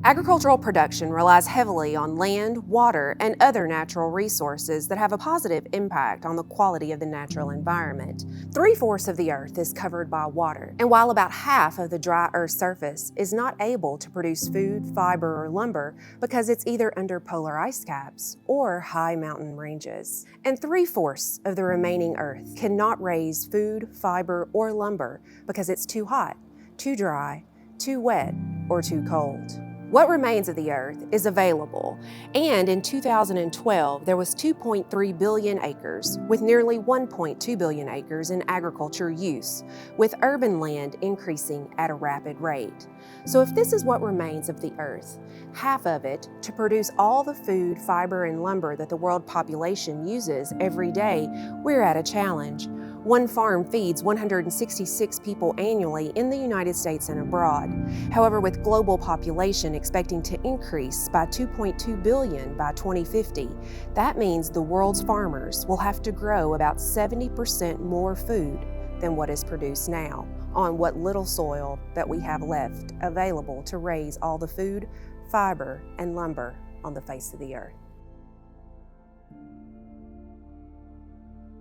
Agricultural production relies heavily on land, water, and other natural resources that have a positive impact on the quality of the natural environment. 3/4 of the Earth is covered by water, and while about half of the dry Earth's surface is not able to produce food, fiber, or lumber because it's either under polar ice caps or high mountain ranges. And 3/4 of the remaining Earth cannot raise food, fiber, or lumber because it's too hot, too dry, too wet, or too cold. What remains of the Earth is available, and in 2012 there was 2.3 billion acres, with nearly 1.2 billion acres in agriculture use, with urban land increasing at a rapid rate. So if this is what remains of the Earth, half of it to produce all the food, fiber, and lumber that the world population uses every day, we're at a challenge. One farm feeds 166 people annually in the United States and abroad. However, with global population expecting to increase by 2.2 billion by 2050, that means the world's farmers will have to grow about 70% more food than what is produced now on what little soil that we have left available to raise all the food, fiber, and lumber on the face of the Earth.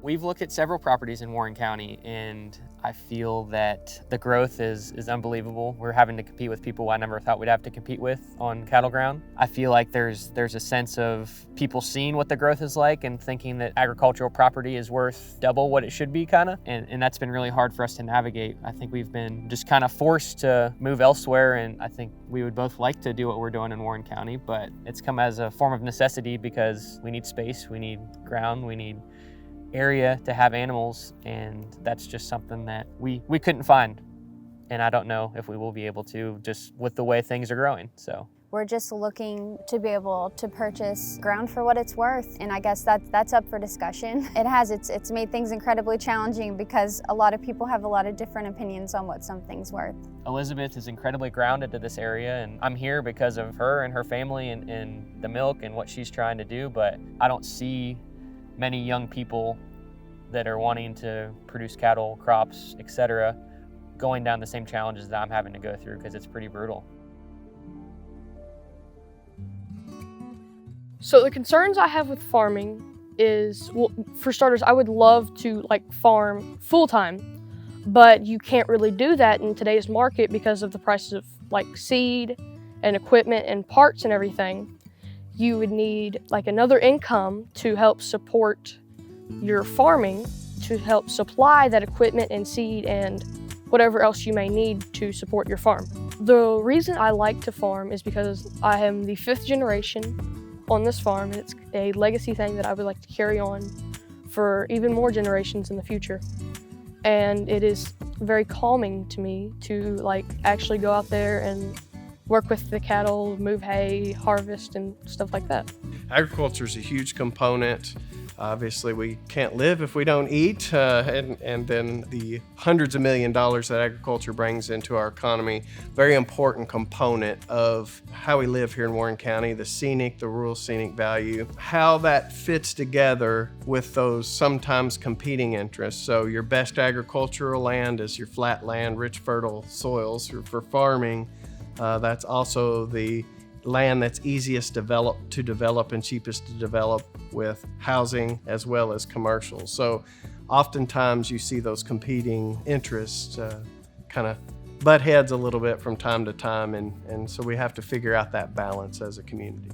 We've looked at several properties in Warren County, and I feel that the growth is unbelievable. We're having to compete with people I never thought we'd have to compete with on cattle ground. I feel like there's a sense of people seeing what the growth is like and thinking that agricultural property is worth double what it should be, and that's been really hard for us to navigate. I think we've been just kind of forced to move elsewhere, and I think we would both like to do what we're doing in Warren County, but it's come as a form of necessity because we need space, we need ground, we need area to have animals, and that's just something that we couldn't find, and I don't know if we will be able to, just with the way things are growing. So we're just looking to be able to purchase ground for what it's worth, and I guess that's up for discussion. It's made things incredibly challenging because a lot of people have a lot of different opinions on what something's worth. Elizabeth is incredibly grounded to this area, and I'm here because of her and her family and the milk and what she's trying to do, but I don't see many young people that are wanting to produce cattle, crops, etc., going down the same challenges that I'm having to go through, because it's pretty brutal. So the concerns I have with farming is, well, for starters, I would love to farm full-time, but you can't really do that in today's market because of the prices of seed and equipment and parts and everything. You would need another income to help support your farming, to help supply that equipment and seed and whatever else you may need to support your farm. The reason I like to farm is because I am the 5th generation on this farm, and it's a legacy thing that I would like to carry on for even more generations in the future. And it is very calming to me to actually go out there and work with the cattle, move hay, harvest, and stuff like that. Agriculture is a huge component. Obviously, we can't live if we don't eat, and then the hundreds of $millions that agriculture brings into our economy, very important component of how we live here in Warren County, the rural scenic value, how that fits together with those sometimes competing interests. So your best agricultural land is your flat land, rich, fertile soils for farming. That's also the land that's easiest to develop and cheapest to develop with housing as well as commercial. So oftentimes you see those competing interests kind of butt heads a little bit from time to time, and so we have to figure out that balance as a community.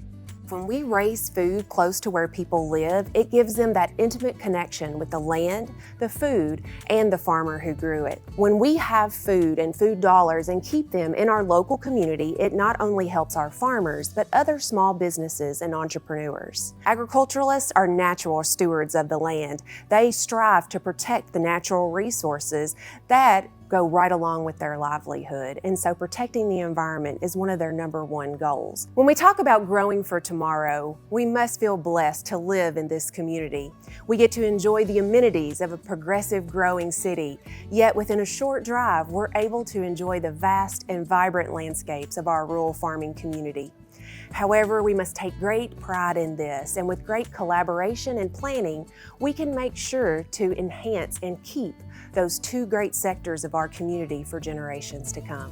When we raise food close to where people live, it gives them that intimate connection with the land, the food, and the farmer who grew it. When we have food and food dollars and keep them in our local community, it not only helps our farmers, but other small businesses and entrepreneurs. Agriculturalists are natural stewards of the land. They strive to protect the natural resources that go right along with their livelihood, and so protecting the environment is one of their #1 goals. When we talk about growing for tomorrow, we must feel blessed to live in this community. We get to enjoy the amenities of a progressive growing city, yet within a short drive, we're able to enjoy the vast and vibrant landscapes of our rural farming community. However, we must take great pride in this, and with great collaboration and planning, we can make sure to enhance and keep those 2 great sectors of our community for generations to come.